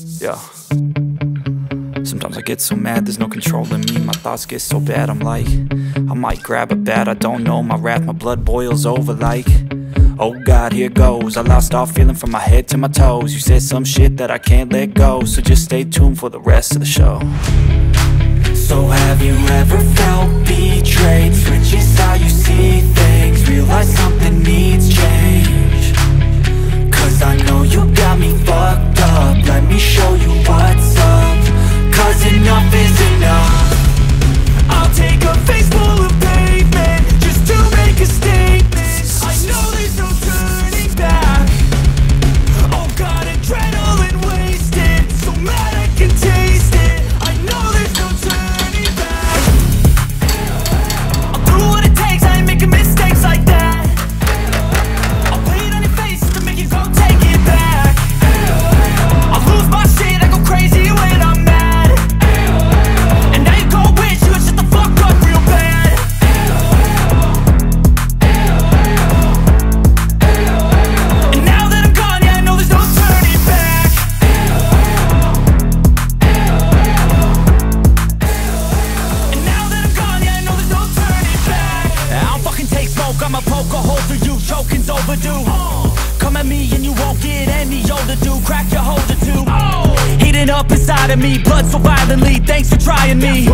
Yeah. Sometimes I get so mad, there's no controlling me. My thoughts get so bad, I'm like, I might grab a bat, I don't know. My wrath, my blood boils over like, oh God, here goes. I lost all feeling from my head to my toes. You said some shit that I can't let go, so just stay tuned for the rest of the show. So have you ever felt betrayed? Switches how you see things, realize something needs change. Cause I know you got me fucked up, let me show you what's up. Cause enough is enough. I'll take a face full of pavement just to make a statement. I know there's no turning back. Oh God, adrenaline wasted, so mad I can taste it. I know there's no turning back. I'll do what it takes, I ain't making mistakes like that. I'll play it on your face to make you go take it back. I'll lose my shit, I go crazy when I'm mad. I'ma poke a hole through you, choking's overdue. Come at me and you won't get any older, dude. Crack your holder too. Heating up inside of me, blood so violently. Thanks for trying me.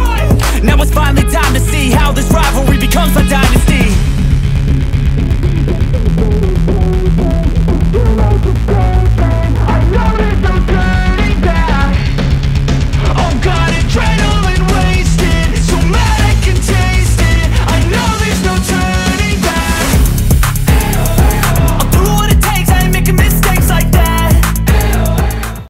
Now it's finally time to see how this rivalry becomes a dynasty.